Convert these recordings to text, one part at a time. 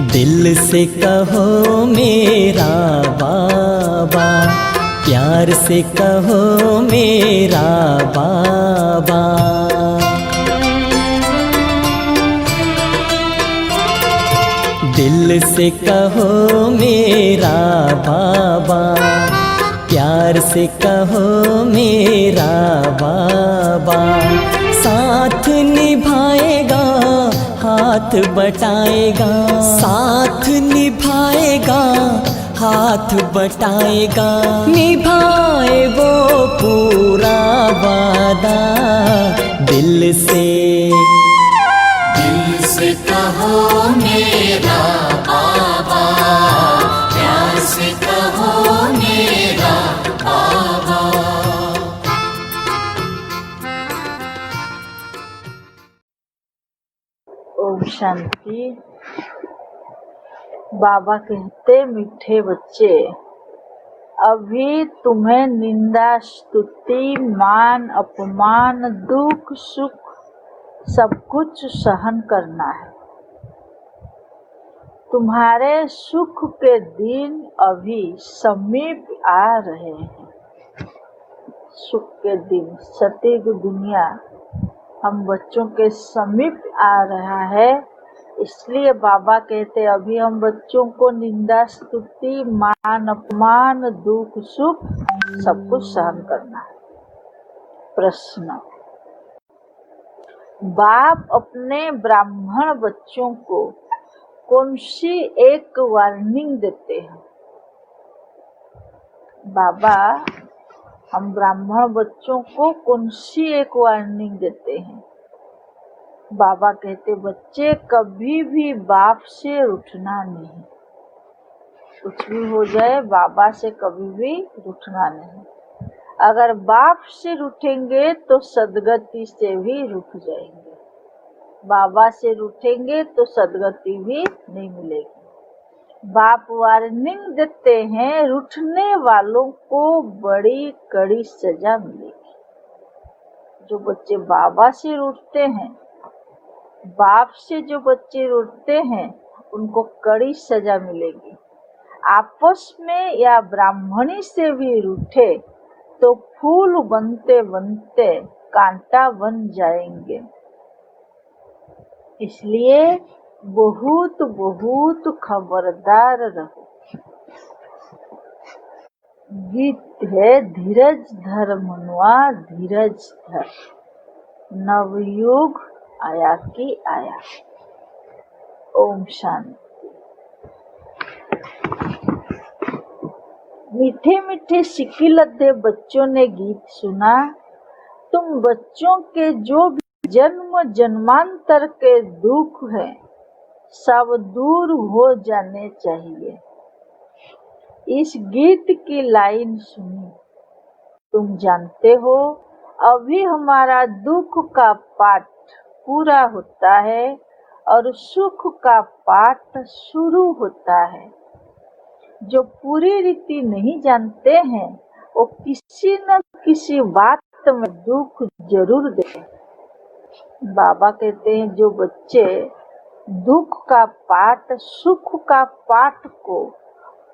दिल से कहो मेरा बाबा, प्यार से कहो मेरा बाबा। दिल से कहो मेरा बाबा, प्यार से कहो मेरा बाबा। साथ निभाएगा हाथ बटाएगा, साथ निभाएगा हाथ बटाएगा। निभाए वो पूरा वादा, दिल से कहो मेरा बाबा, प्यार से कहो मेरा बाबा। ओम शांति। बाबा कहते, मीठे बच्चे, अभी तुम्हें निंदा स्तुति मान अपमान दुख सुख सब कुछ सहन करना है। तुम्हारे सुख के दिन अभी समीप आ रहे हैं। सुख के दिन, सतयुग दुनिया हम बच्चों के समीप आ रहा है। इसलिए बाबा कहते, अभी हम बच्चों को निंदा स्तुति मान अपमान दुख सुख सब कुछ सहन करना है। प्रश्न, बाप अपने ब्राह्मण बच्चों को कौन सी एक वार्निंग देते हैं? बाबा हम ब्राह्मण बच्चों को कौन सी एक वार्निंग देते हैं? बाबा कहते, बच्चे कभी भी बाप से रूठना नहीं। कुछ भी हो जाए बाबा से कभी भी रूठना नहीं। अगर बाप से रूठेंगे तो सदगति से भी रूठ जाएंगे, बाबा से रूठेंगे तो सदगति भी नहीं मिलेगी। बाप वार्निंग देते हैं, रूठने वालों को बड़ी कड़ी सजा मिलेगी। जो बच्चे बाबा से रूठते हैं, बाप से जो बच्चे रूठते हैं, उनको कड़ी सजा मिलेगी। आपस में या ब्राह्मणी से भी रूठे तो फूल बनते बनते कांटा बन जाएंगे। इसलिए बहुत बहुत खबरदार रहो। गीत है, धीरज धर मनुआ धीरज धर, नवयुग आया की आया। ओम शांति। मीठे मीठे सिक्की लद्दे बच्चों ने गीत सुना। तुम बच्चों के जो भी जन्म जन्मांतर के दुख हैं, सब दूर हो जाने चाहिए। इस गीत की लाइन सुनी। तुम जानते हो, अभी हमारा दुख का पाठ पूरा होता है और सुख का पाठ शुरू होता है। जो पूरी रीति नहीं जानते हैं, वो किसी न किसी बात में दुख जरूर देते हैं। बाबा कहते हैं, जो बच्चे दुख का पाठ सुख का पाठ को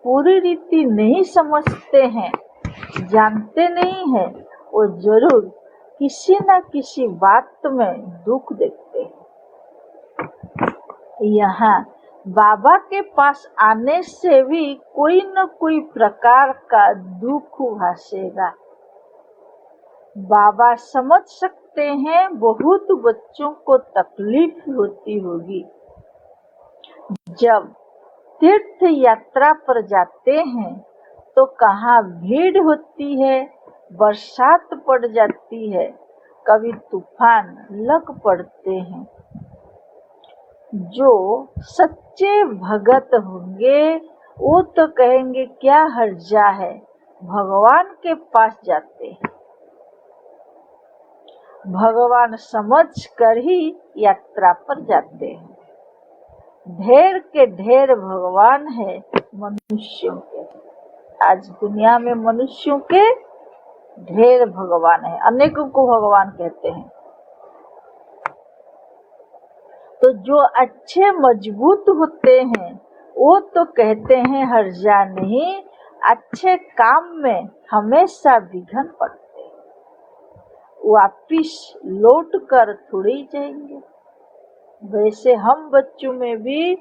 पूरी रीति नहीं समझते हैं, जानते नहीं हैं, वो जरूर किसी न किसी बात में दुख देखते हैं। यहाँ बाबा के पास आने से भी कोई न कोई प्रकार का दुख भासेगा। बाबा समझ सकते हैं, बहुत बच्चों को तकलीफ होती होगी। जब तीर्थ यात्रा पर जाते हैं तो कहाँ भीड़ होती है, बरसात पड़ जाती है, कभी तूफान लग पड़ते हैं। जो सच्चे भगत होंगे वो तो कहेंगे क्या हर्जा है, भगवान के पास जाते हैं। भगवान समझ कर ही यात्रा पर जाते हैं। ढेर के ढेर भगवान है मनुष्यों के। आज दुनिया में मनुष्यों के ढेर भगवान है, अनेकों को भगवान कहते हैं। तो जो अच्छे मजबूत होते हैं वो तो कहते हैं हर्जा नहीं, अच्छे काम में हमेशा विघ्न पड़ते हैं, वापिस लौट कर थोड़ी जाएंगे। वैसे हम बच्चों में भी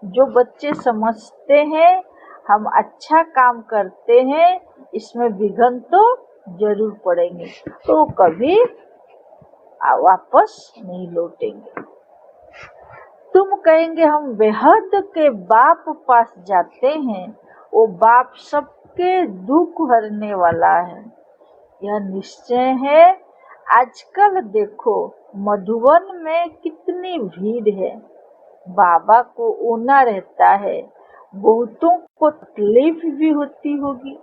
जो बच्चे समझते हैं हम अच्छा काम करते हैं, इसमें विघ्न तो जरूर पड़ेंगे, तो कभी वापस नहीं लौटेंगे। तुम कहेंगे हम बेहद के बाप पास जाते हैं, वो बाप सबके दुख हरने वाला है, यह निश्चय है। आजकल देखो मधुबन में कितनी भीड़ है, बाबा को ऊना रहता है, बहुतों को तकलीफ भी होती होगी,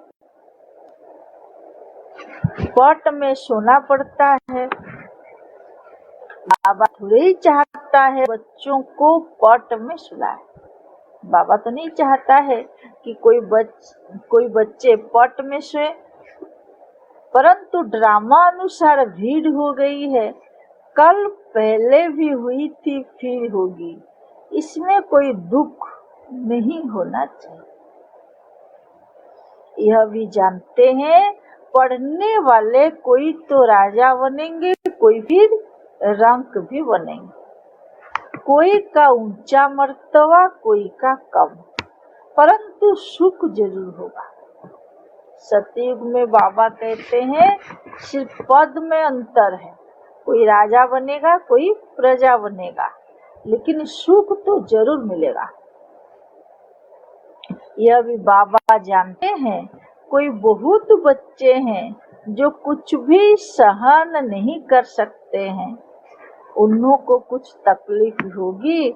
पट में सोना पड़ता है। बाबा थोड़े ही चाहता है बच्चों को पट में सुलाए, बाबा तो नहीं चाहता है कि कोई बच्चे पट में सोए, परंतु ड्रामा अनुसार भीड़ हो गई है, कल पहले भी हुई थी फिर होगी, इसमें कोई दुख नहीं होना चाहिए। यह भी जानते हैं पढ़ने वाले कोई तो राजा बनेंगे, कोई फिर रंक भी बनेंगे, कोई का ऊंचा मर्तबा कोई का कम, परंतु सुख जरूर होगा। सतयुग में बाबा कहते हैं सिर्फ पद में अंतर है, कोई राजा बनेगा कोई प्रजा बनेगा, लेकिन सुख तो जरूर मिलेगा। यह भी बाबा जानते हैं कोई बहुत बच्चे हैं जो कुछ भी सहन नहीं कर सकते हैं, उन्हों को कुछ तकलीफ होगी,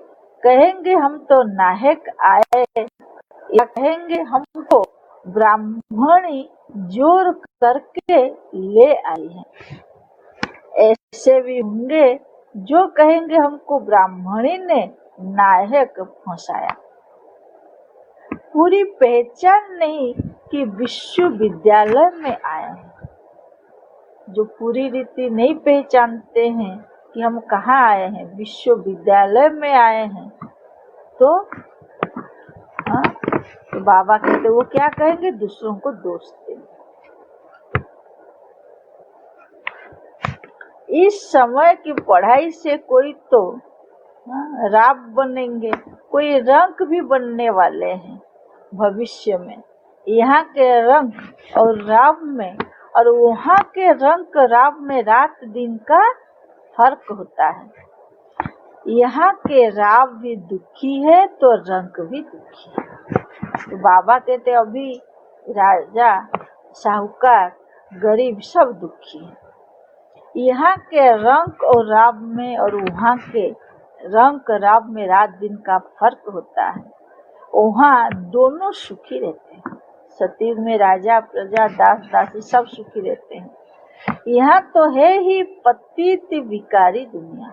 कहेंगे हम तो नाहक आए, या कहेंगे हमको ब्राह्मणी जोर करके ले आई है। ऐसे भी होंगे जो कहेंगे हमको ब्राह्मणी ने नाहक फंसाया। पूरी पहचान नहीं कि विश्वविद्यालय में आए हैं, जो पूरी रीति नहीं पहचानते हैं कि हम कहाँ आए हैं, विश्वविद्यालय में आए हैं, तो बाबा कहते वो क्या कहेंगे, दूसरों को दोष देंगे। इस समय की पढ़ाई से कोई तो राब बनेंगे, कोई रंक भी बनने वाले हैं भविष्य में। यहाँ के रंक और राब में और वहाँ के रंक राब में रात दिन का फर्क होता है। यहाँ के राब भी दुखी है तो रंक भी दुखी है। तो बाबा कहते अभी राजा साहूकार गरीब सब दुखी है। यहाँ के रंक और राब में और वहाँ के रंक राब में रात दिन का फर्क होता है, वहाँ दोनों सुखी रहते हैं। सतयुग में राजा प्रजा दास दासी सब सुखी रहते हैं। यहाँ तो है ही पतित विकारी दुनिया।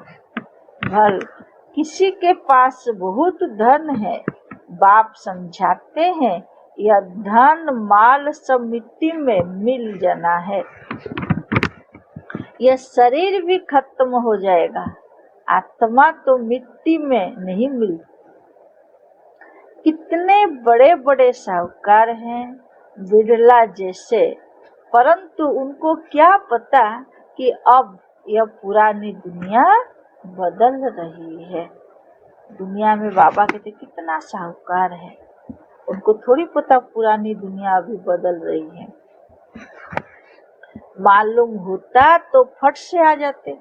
भल किसी के पास बहुत धन है, बाप समझाते हैं यह धन माल सब मिट्टी में मिल जाना है, यह शरीर भी खत्म हो जाएगा, आत्मा तो मिट्टी में नहीं मिलती। कितने बड़े बड़े साहूकार हैं बिरला जैसे, परंतु उनको क्या पता कि अब यह पुरानी दुनिया बदल रही है। दुनिया में बाबा कहते कितना साहूकार है, उनको थोड़ी पता पुरानी दुनिया अभी बदल रही है। मालूम होता तो फट से आ जाते।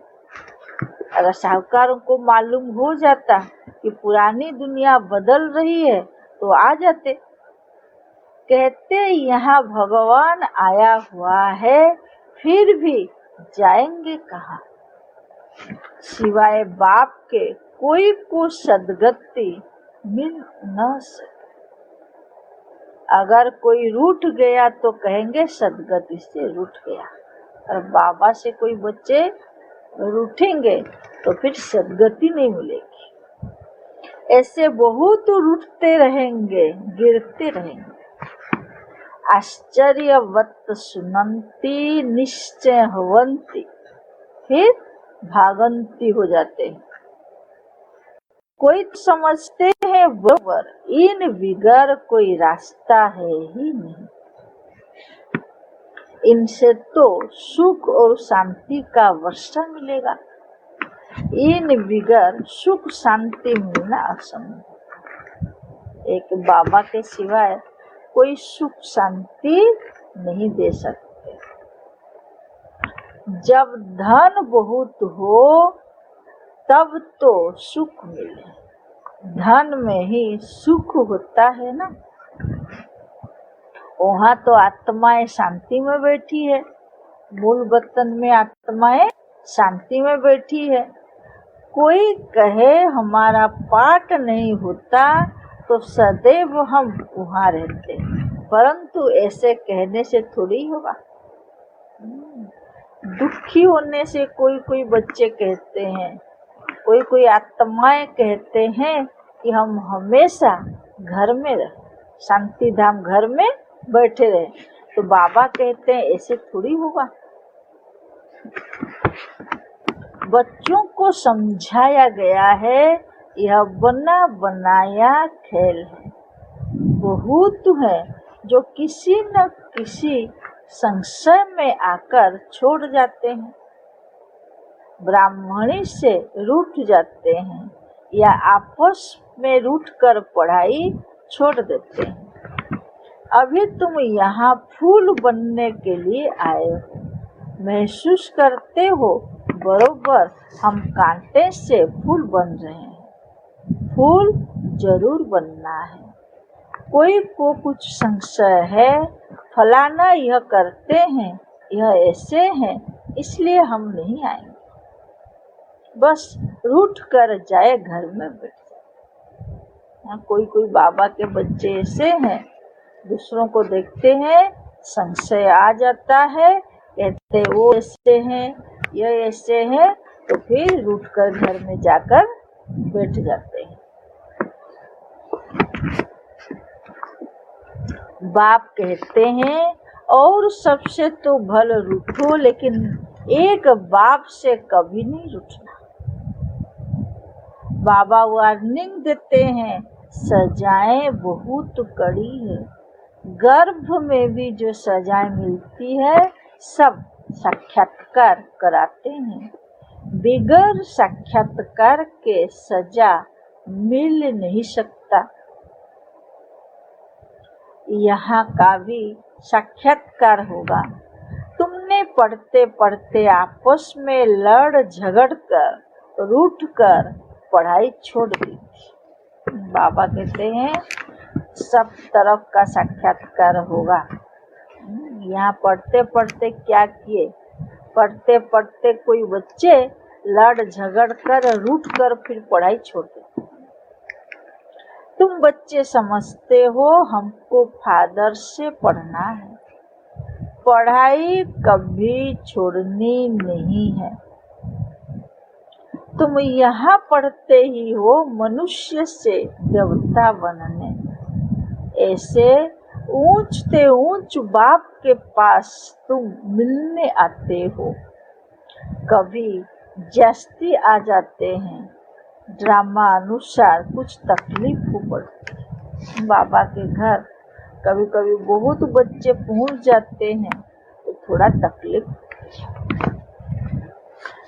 अगर साहूकारों को मालूम हो जाता कि पुरानी दुनिया बदल रही है तो आ जाते। कहते यहाँ भगवान आया हुआ है, फिर भी जाएंगे कहाँ? सिवाय बाप के कोई को सदगति मिल न सके। अगर कोई रूठ गया तो कहेंगे सदगति से रूठ गया, और बाबा से कोई बच्चे रूठेंगे तो फिर सदगति नहीं मिलेगी। ऐसे बहुत रूठते रहेंगे, गिरते रहेंगे। आश्चर्यवत सुनंती निश्चय हवंती, फिर भागंती हो जाते हैं। कोई समझते हैं बराबर, इन बिगर कोई रास्ता है ही नहीं। इनसे तो सुख और शांति का वर्षा मिलेगा, इन बिगर सुख शांति मिलना असंभव। एक बाबा के सिवाय कोई सुख शांति नहीं दे सकते। जब धन बहुत हो तब तो सुख मिले, धन में ही सुख होता है ना। वहाँ तो आत्माएं शांति में बैठी है, मूल वतन में आत्माएं शांति में बैठी है। कोई कहे हमारा पाठ नहीं होता तो सदैव हम वहाँ रहते, परंतु ऐसे कहने से थोड़ी होगा। दुखी होने से कोई कोई बच्चे कहते हैं, कोई कोई आत्माएं कहते हैं कि हम हमेशा घर में रहे, शांति धाम घर में बैठे रहे। तो बाबा कहते हैं ऐसे थोड़ी होगा। बच्चों को समझाया गया है यह बना बनाया खेल है। बहुत है जो किसी न किसी संशय में आकर छोड़ जाते हैं, ब्राह्मणी से रूठ जाते हैं या आपस में रूठ कर पढ़ाई छोड़ देते हैं। अभी तुम यहाँ फूल बनने के लिए आए हो, महसूस करते हो बरोबर हम कांटे से फूल बन रहे हैं। फूल जरूर बनना है। कोई को कुछ संशय है, फलाना यह करते हैं, यह ऐसे हैं, इसलिए हम नहीं आएंगे। बस रूठ कर जाए, घर में बैठ जाए। कोई कोई बाबा के बच्चे ऐसे हैं, दूसरों को देखते हैं संशय आ जाता है, कहते वो ऐसे हैं, यह ऐसे हैं, तो फिर रूठ कर घर में जाकर बैठ जाते हैं। बाप कहते हैं और सबसे तो भले रूठो, लेकिन एक बाप से कभी नहीं रूठना। बाबा वार्निंग देते हैं, सजाएं बहुत कड़ी है। गर्भ में भी जो सजाएं मिलती है सब साक्षात्कार कराते हैं। बिगर साक्षात्कार के सजा मिल नहीं सकता। यहाँ का भी साक्षात्कार होगा। तुमने पढ़ते पढ़ते आपस में लड़ झगड़ कर रूठ कर पढ़ाई छोड़ दी। बाबा कहते हैं सब तरफ का साक्षात्कार होगा। यहाँ पढ़ते पढ़ते क्या किए, पढ़ते पढ़ते कोई बच्चे लड़ झगड़ कर रूठ कर फिर पढ़ाई छोड़ देते। तुम बच्चे समझते हो हमको फादर से पढ़ना है, पढ़ाई कभी छोड़नी नहीं है। तुम यहाँ पढ़ते ही हो मनुष्य से देवता बनने। ऐसे ऊंचते ऊंच बाप के पास तुम मिलने आते हो। कभी जस्ती आ जाते हैं, ड्रामा अनुसार कुछ तकलीफ हो पड़ती है। बाबा के घर कभी कभी बहुत बच्चे पहुंच जाते हैं तो थोड़ा तकलीफ।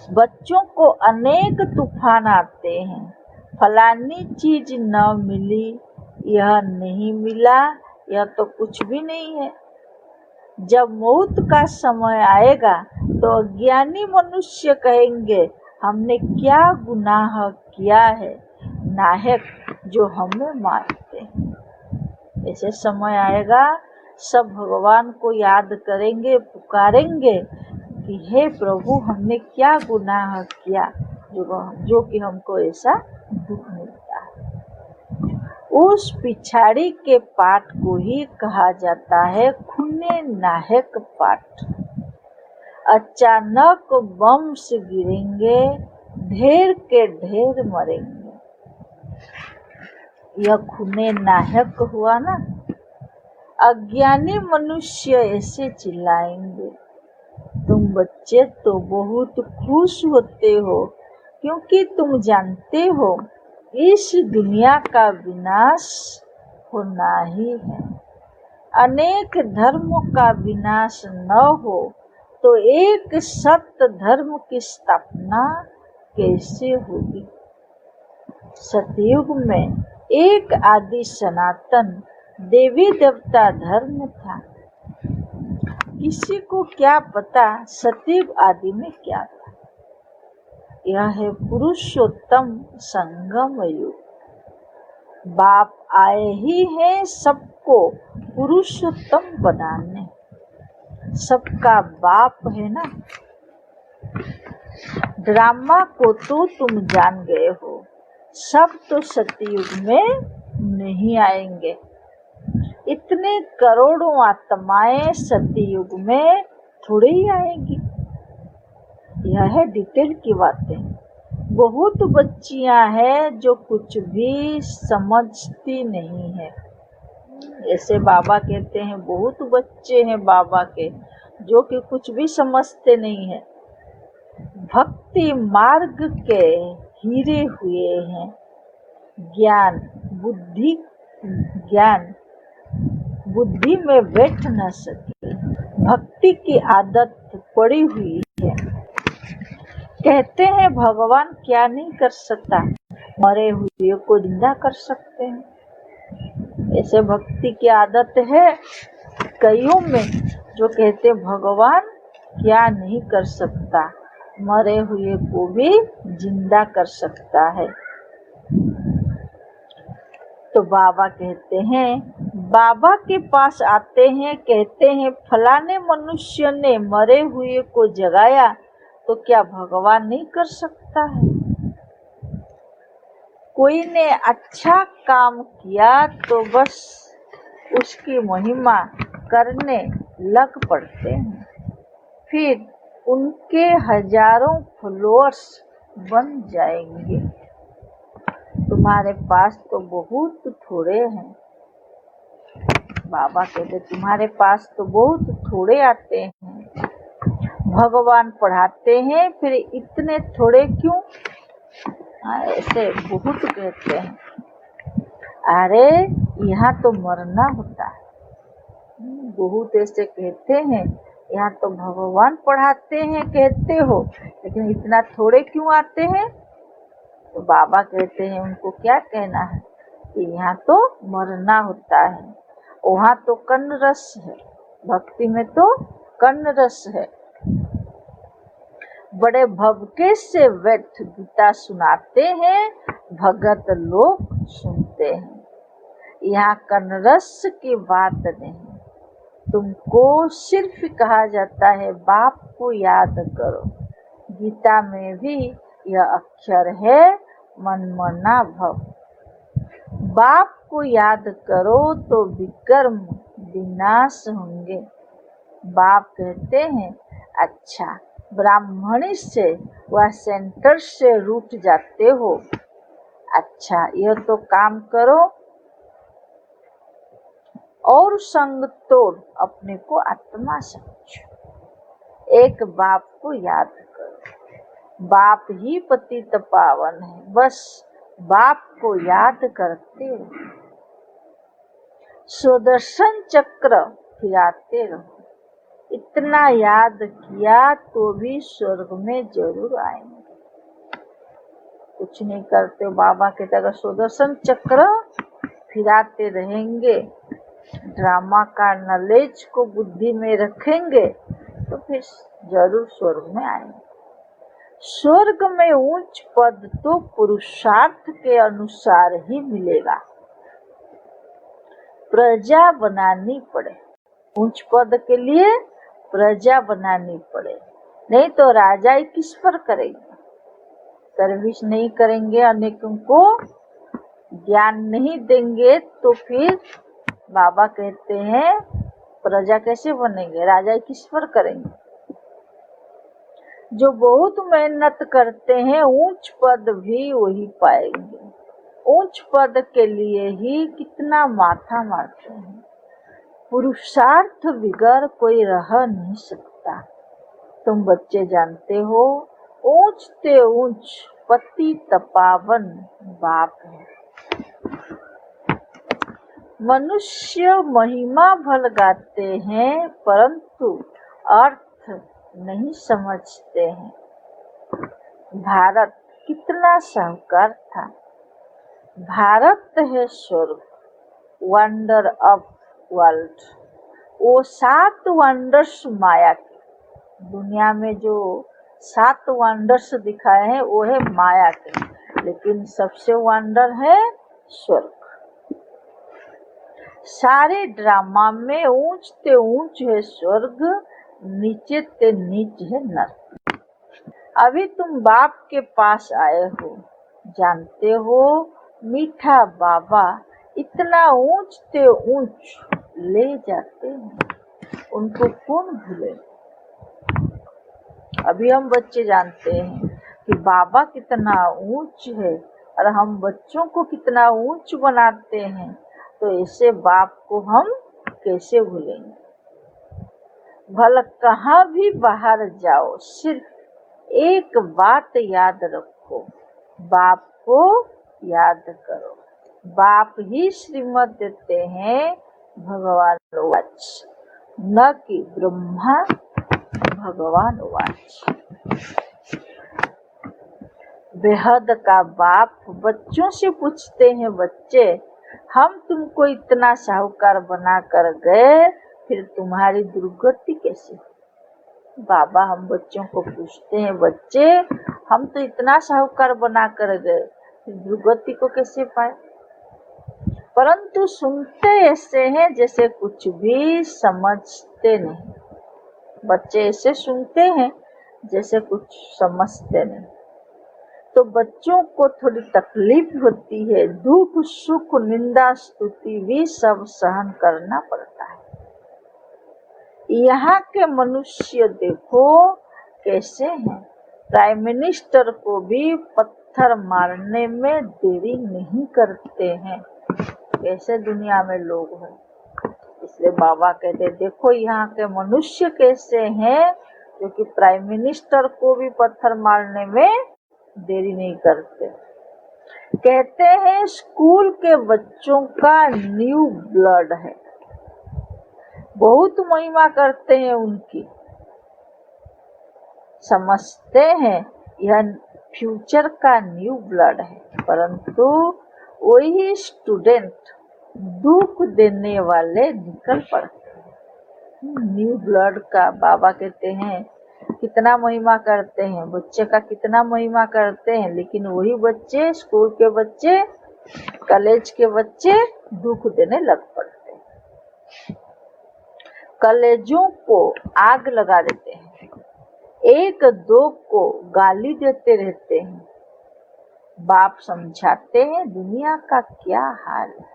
बच्चों को अनेक तूफान आते हैं, फलानी चीज न मिली, यह नहीं मिला, यह तो कुछ भी नहीं है। जब मौत का समय आएगा तो अज्ञानी मनुष्य कहेंगे हमने क्या गुनाह किया है, नाहक जो हमें मारते हैं। ऐसे समय आएगा सब भगवान को याद करेंगे, पुकारेंगे कि हे प्रभु हमने क्या गुनाह किया जो कि हमको ऐसा दुख मिलता है। उस पिछाड़ी के पाठ को ही कहा जाता है खूने नाहक पाठ। अचानक बम से गिरेंगे, ढेर के ढेर मरेंगे। यह खूने नाहक हुआ ना। अज्ञानी मनुष्य ऐसे चिल्लाएंगे। तुम बच्चे तो बहुत खुश होते हो क्योंकि तुम जानते हो इस दुनिया का विनाश होना ही है। अनेक धर्मों का विनाश न हो तो एक सत्य धर्म की स्थापना कैसे होगी। सतयुग में एक आदि सनातन देवी देवता धर्म था। किसी को क्या पता सतयुग आदि में क्या था। यह है पुरुषोत्तम संगम युग। बाप आए ही हैं सबको पुरुषोत्तम बनाने। सबका बाप है ना। ड्रामा को तो तुम जान गए हो, सब तो सतयुग में नहीं आएंगे। इतने करोड़ों आत्माएं सतयुग में थोड़ी ही आएंगी। यह है डिटेल की बातें। बहुत बच्चियां हैं जो कुछ भी समझती नहीं है। ऐसे बाबा कहते हैं बहुत बच्चे हैं बाबा के जो कि कुछ भी समझते नहीं है। भक्ति मार्ग के हीरे हुए हैं। ज्ञान बुद्धि में बैठ न सके। भक्ति की आदत पड़ी हुई है। कहते हैं भगवान क्या नहीं कर सकता, मरे हुए को जिंदा कर सकते हैं। ऐसे भक्ति की आदत है कईयों में जो कहते भगवान क्या नहीं कर सकता, मरे हुए को भी जिंदा कर सकता है। तो बाबा कहते हैं, बाबा के पास आते हैं, कहते हैं फलाने मनुष्य ने मरे हुए को जगाया तो क्या भगवान नहीं कर सकता है। कोई ने अच्छा काम किया तो बस उसकी महिमा करने लग पड़ते हैं। फिर उनके हजारों फॉलोअर्स बन जाएंगे। तुम्हारे पास तो बहुत थोड़े हैं। बाबा कहते तुम्हारे पास तो बहुत थोड़े आते हैं। भगवान पढ़ाते हैं फिर इतने थोड़े क्यों। ऐसे बहुत कहते हैं। अरे यहाँ तो मरना होता है। बहुत ऐसे कहते हैं यहाँ तो भगवान पढ़ाते हैं कहते हो, लेकिन इतना थोड़े क्यों आते हैं। तो बाबा कहते हैं उनको क्या कहना है कि यहाँ तो मरना होता है। वहाँ तो कर्ण रस है, भक्ति में तो कर्ण रस है। बड़े भवके से व्यर्थ गीता सुनाते हैं, भगत लोग सुनते हैं। यहाँ कर्ण रस की बात नहीं। तुमको सिर्फ कहा जाता है बाप को याद करो। गीता में भी यह अक्षर है मनमना भव। बाप को याद करो तो विकर्म विनाश होंगे। बाप कहते हैं अच्छा ब्राह्मणी से व सेंटर से रूठ जाते हो। अच्छा यह तो काम करो और संग तोड़ अपने को आत्मा समझो। एक बाप को याद करो। बाप ही पतित पावन है, बस बाप को याद करते रहो। सुदर्शन चक्र फिराते रहो। इतना याद किया तो भी स्वर्ग में जरूर आएंगे। कुछ नहीं करते बाबा कहते अगर सुदर्शन चक्र फिराते रहेंगे, ड्रामा का नॉलेज को बुद्धि में रखेंगे तो फिर जरूर स्वर्ग में आएंगे। स्वर्ग में उच्च पद तो पुरुषार्थ के अनुसार ही मिलेगा। प्रजा बनानी पड़े। उच्च पद के लिए प्रजा बनानी पड़े, नहीं तो राजा किस पर करेंगे। सर्विस नहीं करेंगे, अनेकों को ज्ञान नहीं देंगे तो फिर बाबा कहते हैं प्रजा कैसे बनेंगे, राजा किस पर करेंगे। जो बहुत मेहनत करते हैं ऊंच पद भी वही पाएंगे। ऊंच पद के लिए ही कितना माथा मारते हैं। पुरुषार्थ बिगर कोई रह नहीं सकता। तुम बच्चे जानते हो ऊंच ते ऊंच पतित पावन बाप है। मनुष्य महिमा भल गाते हैं परंतु अर्थ नहीं समझते हैं। भारत कितना साहूकार था। भारत है स्वर्ग, वंडर ऑफ वर्ल्ड। वो 7 वंडर्स माया के, दुनिया में जो 7 वंडर्स दिखाए हैं वो है माया के, लेकिन सबसे वंडर है स्वर्ग। सारे ड्रामा में ऊंच ते ऊंच है स्वर्ग, नीचे ते नीच है नर्क। अभी तुम बाप के पास आए हो, जानते हो मीठा बाबा इतना ऊंच ते ऊंच ले जाते हैं, उनको कौन भूले। अभी हम बच्चे जानते हैं कि बाबा कितना ऊंच है और हम बच्चों को कितना ऊंच बनाते हैं, तो ऐसे बाप को हम कैसे भूलेंगे। भला कहाँ भी बाहर जाओ, सिर्फ एक बात याद रखो, बाप को याद करो। बाप ही श्रीमत देते हैं भगवान वाच, न कि ब्रह्मा भगवान वाच। बेहद का बाप बच्चों से पूछते हैं, बच्चे हम तुमको इतना साहूकार बना कर गए, फिर तुम्हारी दुर्गति कैसे। बाबा हम बच्चों को पूछते हैं, बच्चे हम तो इतना साहूकार बना कर गए, फिर दुर्गति को कैसे पाए। परंतु सुनते ऐसे हैं जैसे कुछ भी समझते नहीं। बच्चे ऐसे सुनते हैं जैसे कुछ समझते नहीं। तो बच्चों को थोड़ी तकलीफ होती है, दुख सुख निंदा स्तुति भी सब सहन करना पड़ता है। यहाँ के मनुष्य देखो कैसे हैं। प्राइम मिनिस्टर को भी पत्थर मारने में देरी नहीं करते हैं। कैसे दुनिया में लोग हैं। इसलिए बाबा कहते देखो यहाँ के मनुष्य कैसे हैं, जो कि प्राइम मिनिस्टर को भी पत्थर मारने में देरी नहीं करते। कहते हैं स्कूल के बच्चों का न्यू ब्लड है, बहुत महिमा करते हैं उनकी, समझते हैं यह फ्यूचर का न्यू ब्लड है, परंतु वही स्टूडेंट दुख देने वाले निकल पड़ते हैं। न्यू ब्लड का बाबा कहते हैं कितना महिमा करते हैं, बच्चे का कितना महिमा करते हैं, लेकिन वही बच्चे, स्कूल के बच्चे, कॉलेज के बच्चे दुख देने लग पड़ते हैं। कॉलेजों को आग लगा देते हैं, एक दो को गाली देते रहते हैं। बाप समझाते हैं दुनिया का क्या हाल है।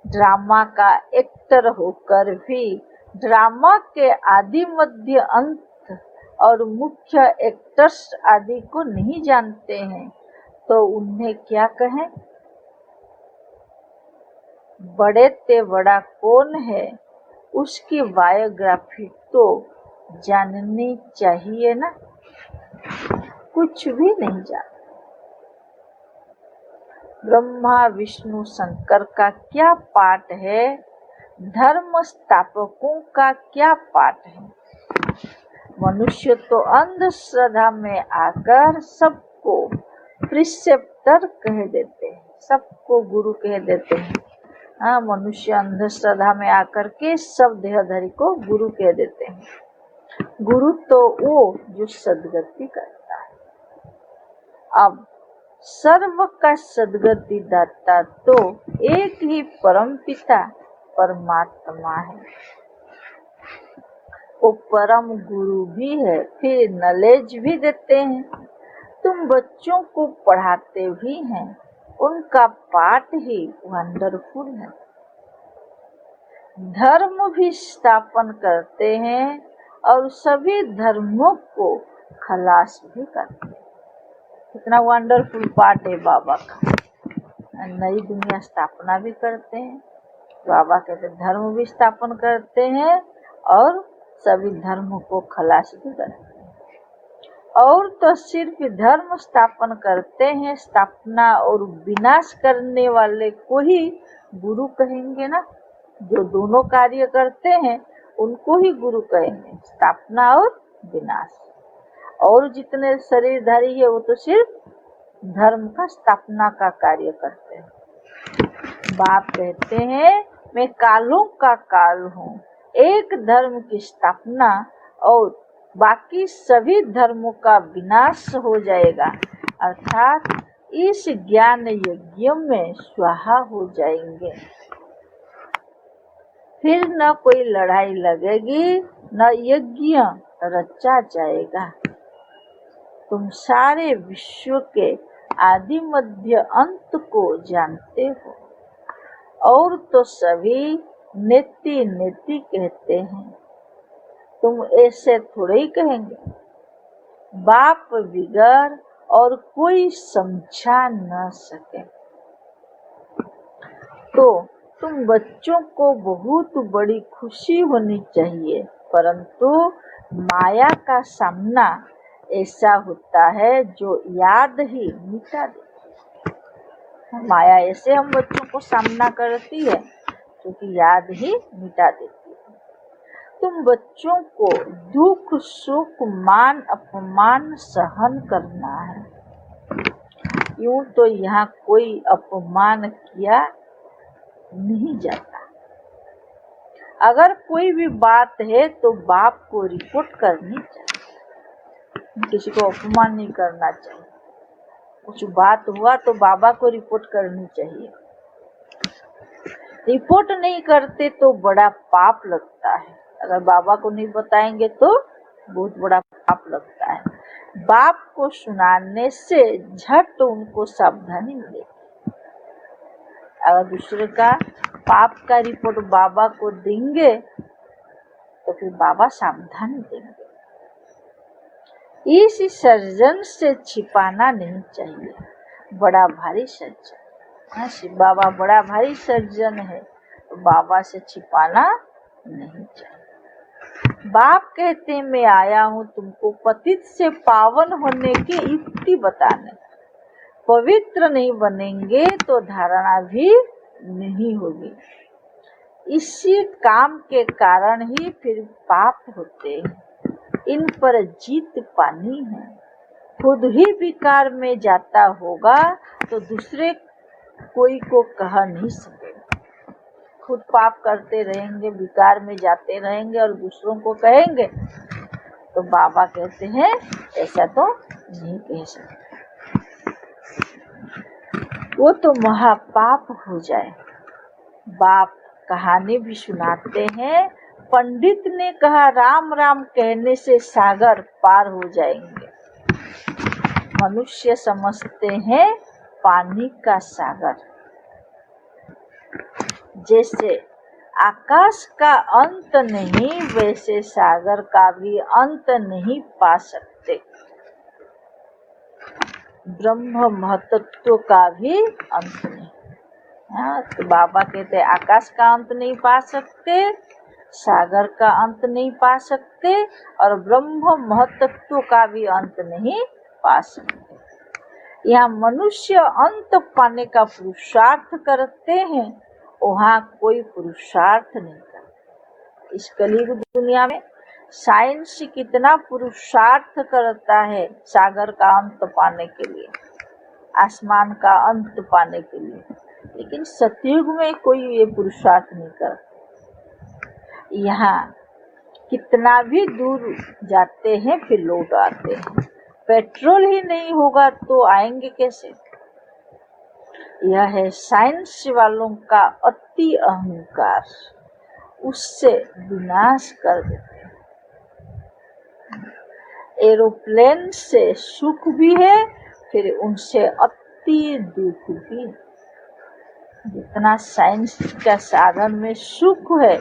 ड्रामा का एक्टर होकर भी ड्रामा के आदि मध्य अंत और मुख्य एक्टर्स आदि को नहीं जानते हैं, तो उन्हें क्या कहें। बड़े ते बड़ा कौन है, उसकी बायोग्राफी तो जाननी चाहिए ना। कुछ भी नहीं जानते। ब्रह्मा विष्णु शंकर का क्या पाठ है, धर्म स्थापकों का क्या पाठ है। मनुष्य तो अंधश्रद्धा में आकर सबको प्रिसेप्टर कह देते हैं, सबको गुरु कह देते हैं। हाँ, मनुष्य अंधश्रद्धा में आकर के सब देहधारी को गुरु कह देते हैं। गुरु तो वो जो सद्गति करता है। अब सर्व का सद्गति दाता तो एक ही परम पिता परमात्मा है। वो परम गुरु भी है, फिर नॉलेज भी देते हैं। तुम बच्चों को पढ़ाते भी हैं, उनका पाठ ही वंडरफुल है। धर्म भी स्थापन करते हैं और सभी धर्मों को खलास भी करते हैं। कितना वंडरफुल पाठ है बाबा का। नई दुनिया स्थापना भी करते हैं। बाबा कहते धर्म भी स्थापन करते हैं और सभी धर्म को खलास भी करते हैं। और तो सिर्फ धर्म स्थापन करते हैं, स्थापना और विनाश करने वाले को ही गुरु कहेंगे ना। जो दोनों कार्य करते हैं उनको ही गुरु कहेंगे, स्थापना और विनाश। और जितने शरीरधारी है वो तो सिर्फ धर्म का स्थापना का कार्य करते हैं। बाप कहते हैं मैं कालों का काल हूँ, एक धर्म की स्थापना और बाकी सभी धर्मों का विनाश हो जाएगा, अर्थात इस ज्ञान यज्ञ में स्वाहा हो जाएंगे। फिर न कोई लड़ाई लगेगी, न यज्ञ रचा जाएगा। तुम सारे विश्व के आदि मध्य अंत को जानते हो, और तो सभी नेति नेति कहते हैं। तुम ऐसे थोड़े ही कहेंगे। बाप बिगर और कोई समझा न सके। तो तुम बच्चों को बहुत बड़ी खुशी होनी चाहिए, परंतु माया का सामना ऐसा होता है जो याद ही मिटा देती है। माया ऐसे हम बच्चों को सामना करती है क्योंकि याद ही मिटा देती है। तुम बच्चों को दुख सुख मान अपमान सहन करना है। यूं तो यहाँ कोई अपमान किया नहीं जाता। अगर कोई भी बात है तो बाप को रिपोर्ट करनी चाहिए, किसी को अपमान नहीं करना चाहिए। कुछ बात हुआ तो बाबा को रिपोर्ट करनी चाहिए। रिपोर्ट नहीं करते तो बड़ा पाप लगता है। अगर बाबा को नहीं बताएंगे तो बहुत बड़ा पाप लगता है। बाप को सुनाने से झट उनको सावधानी मिलेगी। अगर दूसरे का पाप का रिपोर्ट बाबा को देंगे तो फिर बाबा सावधानी देंगे। इस सर्जन से छिपाना नहीं चाहिए। बड़ा भारी सर्जन, शिव बाबा बड़ा भारी सर्जन है, तो बाबा से छिपाना नहीं चाहिए। बाप कहते मैं आया हूँ तुमको पतित से पावन होने की युक्ति बताने। पवित्र नहीं बनेंगे तो धारणा भी नहीं होगी। इसी काम के कारण ही फिर पाप होते हैं। इन पर जीत पानी है। खुद ही विकार में जाता होगा तो दूसरे कोई को कह नहीं सकेगा। खुद पाप करते रहेंगे, विकार में जाते रहेंगे और दूसरों को कहेंगे तो बाबा कहते हैं ऐसा तो नहीं कह सकते, वो तो महापाप हो जाए। बाप कहानी भी सुनाते हैं। पंडित ने कहा राम राम कहने से सागर पार हो जाएंगे। मनुष्य समझते हैं पानी का सागर। जैसे आकाश का अंत नहीं, वैसे सागर का भी अंत नहीं पा सकते। ब्रह्म महतत्व का भी अंत नहीं। तो बाबा कहते हैं आकाश का अंत नहीं पा सकते, सागर का अंत नहीं पा सकते और ब्रह्म महतत्व का भी अंत नहीं पा सकते। यहाँ मनुष्य अंत पाने का पुरुषार्थ करते हैं, वहाँ कोई पुरुषार्थ नहीं करता। इस कलयुग दुनिया में साइंस कितना पुरुषार्थ करता है सागर का अंत पाने के लिए, आसमान का अंत पाने के लिए, लेकिन सतयुग में कोई ये पुरुषार्थ नहीं करता। यहाँ कितना भी दूर जाते हैं फिर लौट आते हैं। पेट्रोल ही नहीं होगा तो आएंगे कैसे? यह है साइंस वालों का अति अहंकार, उससे विनाश कर देते हैं। एरोप्लेन से सुख भी है, फिर उनसे अति दुख भी। जितना साइंस का साधन में सुख है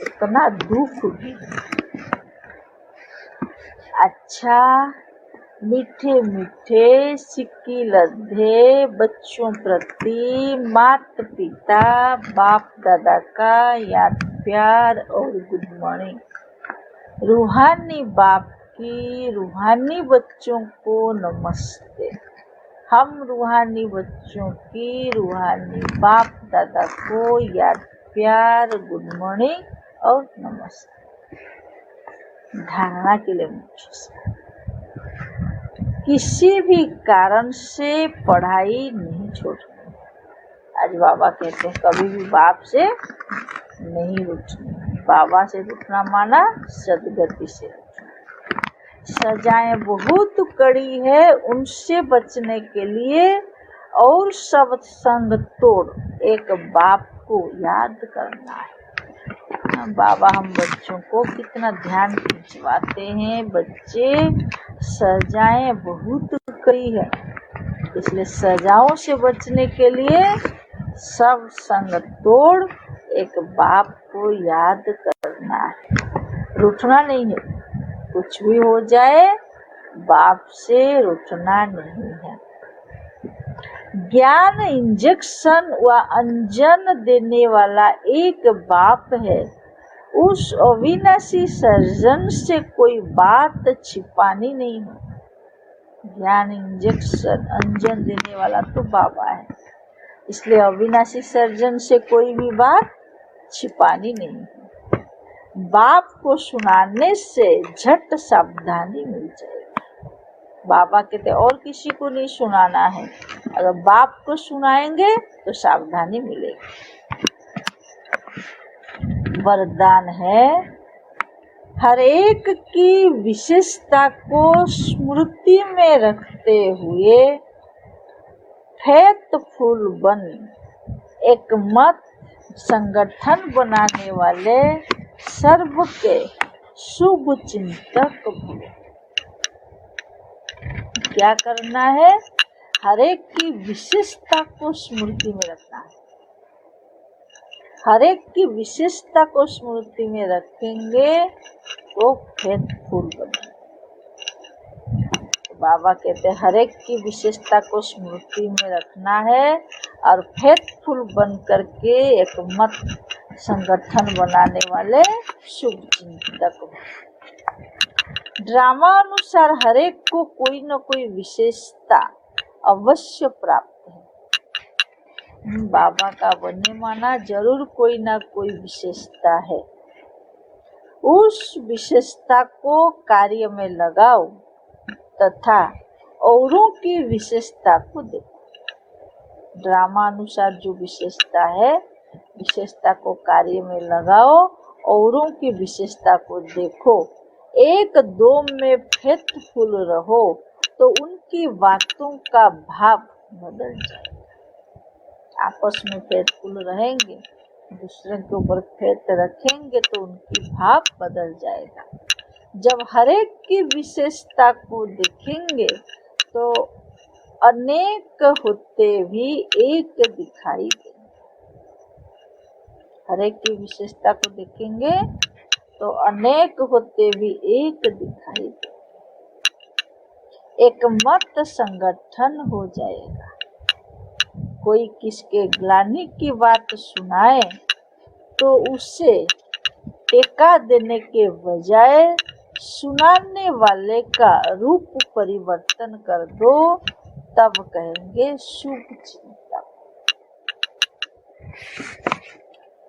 उतना दुख भी। अच्छा, मीठे मीठे सिक्की लद्दे बच्चों प्रति माता पिता बाप दादा का याद प्यार और गुड मॉर्निंग। रूहानी बाप की रूहानी बच्चों को नमस्ते। हम रूहानी बच्चों की रूहानी बाप दादा को याद, प्यार, गुड मॉर्निंग और नमस्ते। धारणा के लिए मुझे किसी भी कारण से पढ़ाई नहीं छोड़नी। आज बाबा कहते हैं कभी भी बाप से नहीं रूठना। बाबा से रूठना माना सदगति से रूठना। सजाएं बहुत कड़ी है उनसे बचने के लिए, और सब संग तोड़ एक बाप को याद करना है। बाबा हम बच्चों को कितना ध्यान खिंचवाते हैं। बच्चे सजाएं बहुत कड़ी है, इसलिए सजाओं से बचने के लिए सब संग तोड़ एक बाप को याद करना है। रूठना नहीं है, कुछ भी हो जाए बाप से रूठना नहीं है। ज्ञान इंजेक्शन व अंजन देने वाला एक बाप है। उस अविनाशी सर्जन से कोई बात छिपानी नहीं है। ज्ञान इंजेक्शन अंजन देने वाला तो बाबा है, इसलिए अविनाशी सर्जन से कोई भी बात छिपानी नहीं है। बाप को सुनाने से झट सावधानी मिल जाएगी। बाबा कहते और किसी को नहीं सुनाना है, अगर बाप को सुनाएंगे तो सावधानी मिलेगी। वरदान है हर एक की विशेषता को स्मृति में रखते हुए फेथफुल बन एक मत संगठन बनाने वाले सर्व के शुभ चिंतक भव। क्या करना है? हर एक की विशेषता को स्मृति में रखना है। हर एक की विशेषता को स्मृति में रखेंगे तो फेथफुल बनेंगे। बाबा कहते हैं हर एक की विशेषता को स्मृति में रखना है और फेथफुल बन करके एक मत संगठन बनाने वाले शुभ चिंतक। ड्रामा अनुसार हर एक को कोई न कोई विशेषता अवश्य प्राप्त है। बाबा का बनने माना जरूर कोई ना कोई विशेषता है। उस विशेषता को कार्य में लगाओ तथा औरों की विशेषता को देखो। ड्रामा अनुसार जो विशेषता है, विशेषता को कार्य में लगाओ, औरों की विशेषता को देखो। एक दो में फेथफुल रहो तो उनकी बातों का भाव बदल जाएगा। आपस में फेथफुल रहेंगे, दूसरे के ऊपर फेथ रखेंगे तो उनकी भाव बदल जाएगा। जब हर एक की विशेषता को देखेंगे तो अनेक होते भी एक दिखाई देंगे। हर एक की विशेषता को देखेंगे तो अनेक होते भी एक दिखाई देंगे। एक मत संगठन हो जाएगा। कोई किसके ग्लानि की बात सुनाए तो उसे टेका देने के बजाय सुनाने वाले का रूप परिवर्तन कर दो, तब कहेंगे शुभ चिंतक।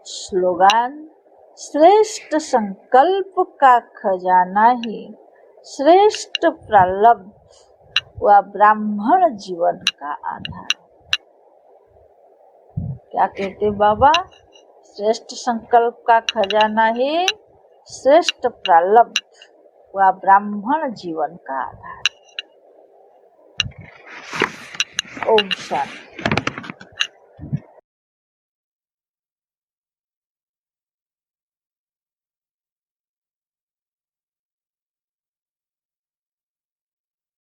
स्लोगान श्रेष्ठ संकल्प का खजाना ही श्रेष्ठ प्रारब्ध व ब्राह्मण जीवन का आधार है। क्या कहते बाबा? श्रेष्ठ संकल्प का खजाना ही श्रेष्ठ प्रारब्ध व ब्राह्मण जीवन का आधार। ओम शांति।